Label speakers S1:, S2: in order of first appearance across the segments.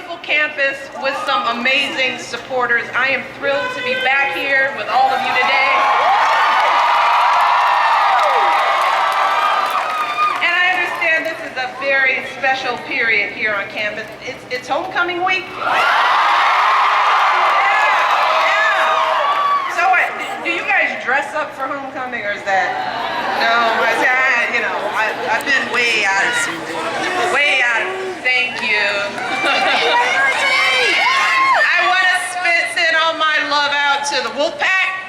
S1: beautiful campus with some amazing supporters. I am thrilled to be back here with all of you today. And I understand this is a very special period here on campus. It's homecoming week. So do you guys dress up for homecoming, or is that? No, I've been way out of thank you. I want to send all my love out to the wolf pack.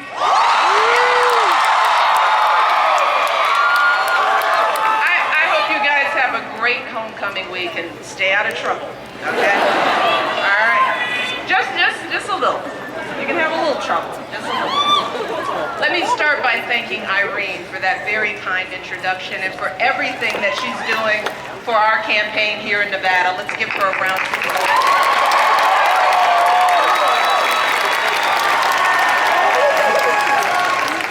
S1: I hope you guys have a great homecoming week and stay out of trouble, okay? All right, just a little. You can have a little trouble, just a little. Let me start by thanking Irene for that very kind introduction and for everything that she's doing for our campaign here in Nevada. Let's give her a round of applause.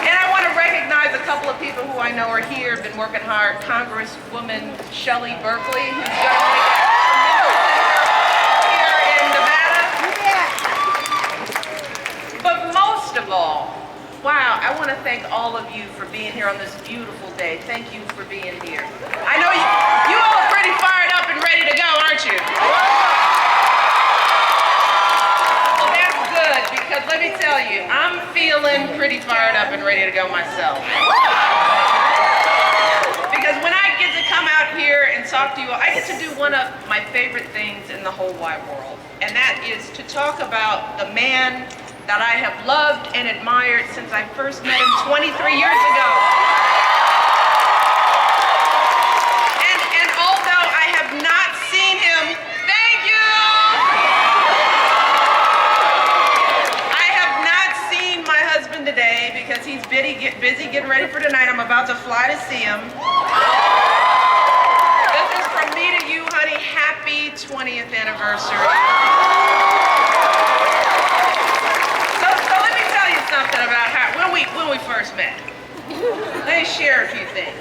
S1: And I want to recognize a couple of people who I know are here, been working hard. Congresswoman Shelley Berkeley, who's joining me here in Nevada. But most of all, wow, I want to thank all of you for being here on this beautiful day. Thank you for being here. I know you all are pretty fired up and ready to go, aren't you? Well, that's good, because let me tell you, I'm feeling pretty fired up and ready to go myself. Because when I get to come out here and talk to you all, I get to do one of my favorite things in the whole wide world, and that is to talk about the man that I have loved and admired since I first met him 23 years ago. And although I have not seen him, thank you! I have not seen my husband today because he's busy getting ready for tonight. I'm about to fly to see him. This is from me to you, honey. Happy 20th anniversary. Something about how when we first met. Let me share a few things.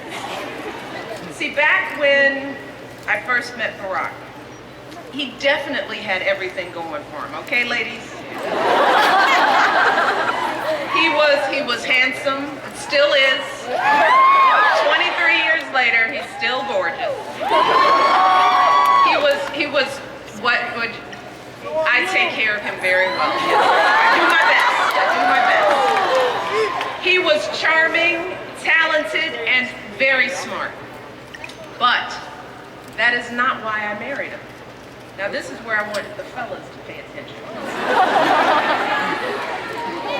S1: See, back when I first met Barack, he definitely had everything going for him. Okay, ladies? He was handsome, still is. 23 years later, he's still gorgeous. He was what would I take care of him very well. I do my best. He was charming, talented, and very smart. But that is not why I married him. Now this is where I want the fellas to pay attention.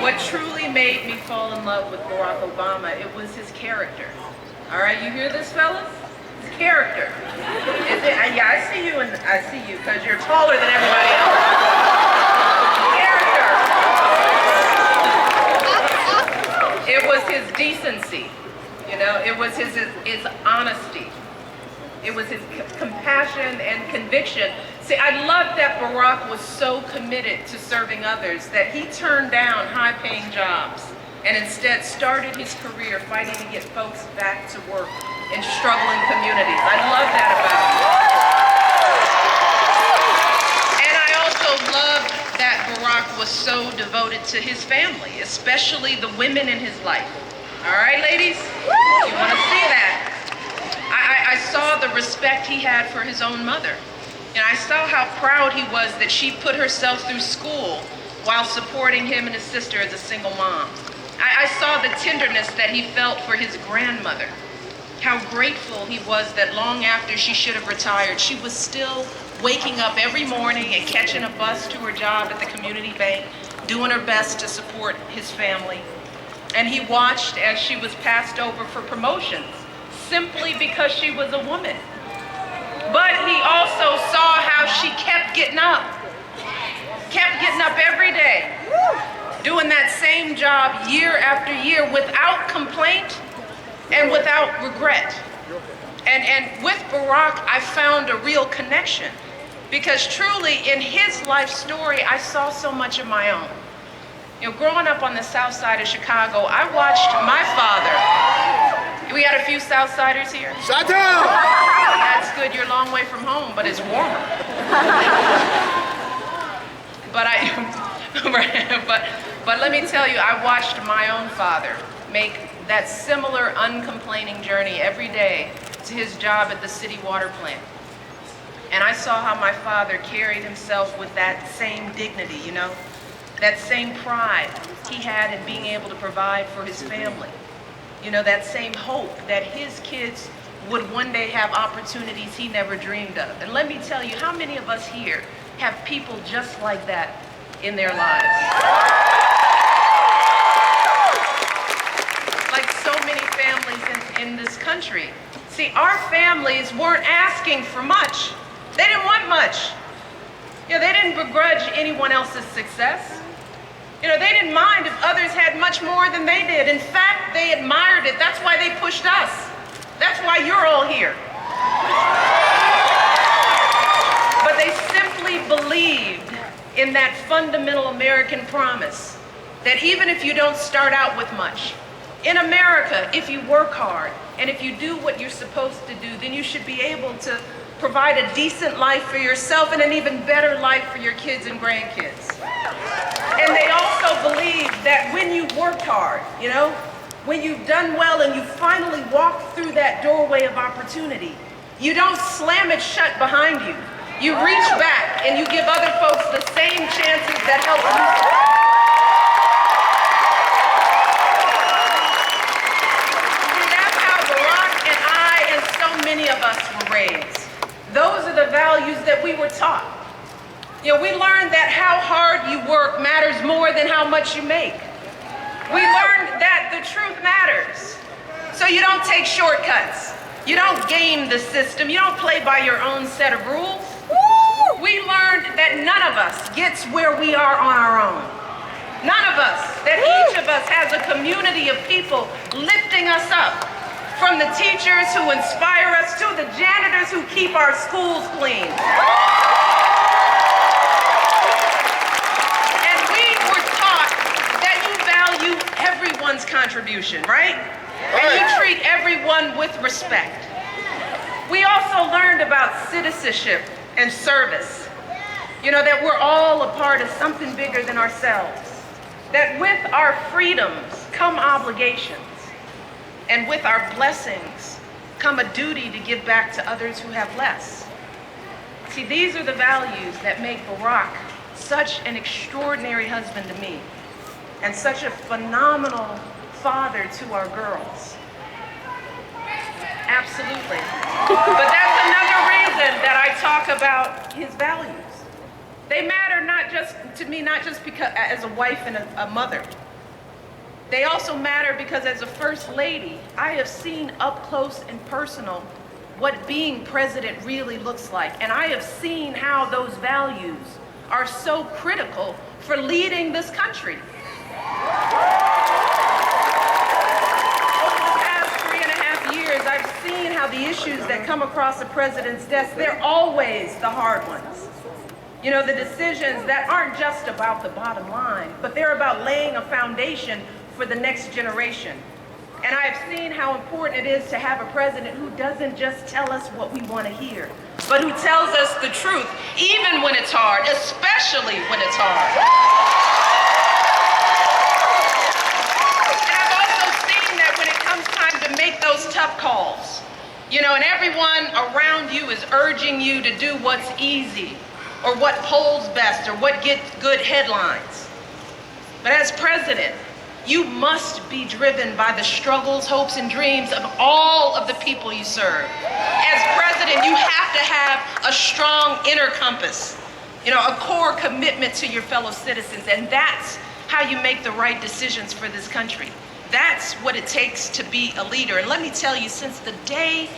S1: What truly made me fall in love with Barack Obama, it was his character. All right, you hear this, fellas? His character. Yeah, I see you because you're taller than everybody else. Character. It was his decency, it was his honesty. It was his compassion and conviction. See, I love that Barack was so committed to serving others that he turned down high-paying jobs and instead started his career fighting to get folks back to work in struggling communities. I love that about him. And I also love that Barack was so devoted to his family, especially the women in his life. All right, ladies? You want to see that? I saw the respect he had for his own mother. And I saw how proud he was that she put herself through school while supporting him and his sister as a single mom. I saw the tenderness that he felt for his grandmother. How grateful he was that long after she should have retired, she was still waking up every morning and catching a bus to her job at the community bank, doing her best to support his family. And he watched as she was passed over for promotions, simply because she was a woman. But he also saw how she kept getting up every day, doing that same job year after year without complaint and without regret. And with Barack, I found a real connection, because truly in his life story, I saw so much of my own. Growing up on the south side of Chicago, I watched my father. We got a few South Siders here?
S2: Shut down!
S1: That's good, you're a long way from home, but it's warmer. but let me tell you, I watched my own father make that similar uncomplaining journey every day to his job at the city water plant. And I saw how my father carried himself with that same dignity, you know, that same pride he had in being able to provide for his family. You know, that same hope that his kids would one day have opportunities he never dreamed of. And let me tell you, how many of us here have people just like that in their lives? Like so many families in this country. See, our families weren't asking for much. They didn't want much. You know, they didn't begrudge anyone else's success. You know, they didn't mind if others had much more than they did. In fact, they admired it. That's why they pushed us. That's why you're all here. But they simply believed in that fundamental American promise that even if you don't start out with much, in America, if you work hard and if you do what you're supposed to do, then you should be able to provide a decent life for yourself and an even better life for your kids and grandkids. And they also believed that when you worked hard, you know, when you've done well and you finally walk through that doorway of opportunity, you don't slam it shut behind you. You reach back and you give other folks the same chances that help you. Many of us were raised. Those are the values that we were taught. You know, we learned that how hard you work matters more than how much you make. We learned that the truth matters. So you don't take shortcuts. You don't game the system. You don't play by your own set of rules. We learned that none of us gets where we are on our own. None of us, that each of us has a community of people lifting us up. From the teachers who inspire us to the janitors who keep our schools clean. And we were taught that you value everyone's contribution, right? And you treat everyone with respect. We also learned about citizenship and service. You know, that we're all a part of something bigger than ourselves. That with our freedoms come obligations. And with our blessings come a duty to give back to others who have less. See, these are the values that make Barack such an extraordinary husband to me and such a phenomenal father to our girls. Absolutely. But that's another reason that I talk about his values. They matter not just to me, not just because as a wife and a mother. They also matter because as a first lady, I have seen up close and personal what being president really looks like. And I have seen how those values are so critical for leading this country. Over the past 3.5 years, I've seen how the issues that come across the president's desk, they're always the hard ones. You know, the decisions that aren't just about the bottom line, but they're about laying a foundation for the next generation. And I have seen how important it is to have a president who doesn't just tell us what we want to hear, but who tells us the truth, even when it's hard, especially when it's hard. And I've also seen that when it comes time to make those tough calls, you know, and everyone around you is urging you to do what's easy, or what polls best, or what gets good headlines. But as president, you must be driven by the struggles, hopes, and dreams of all of the people you serve. As president, you have to have a strong inner compass, you know, a core commitment to your fellow citizens, and that's how you make the right decisions for this country. That's what it takes to be a leader. And let me tell you, since the day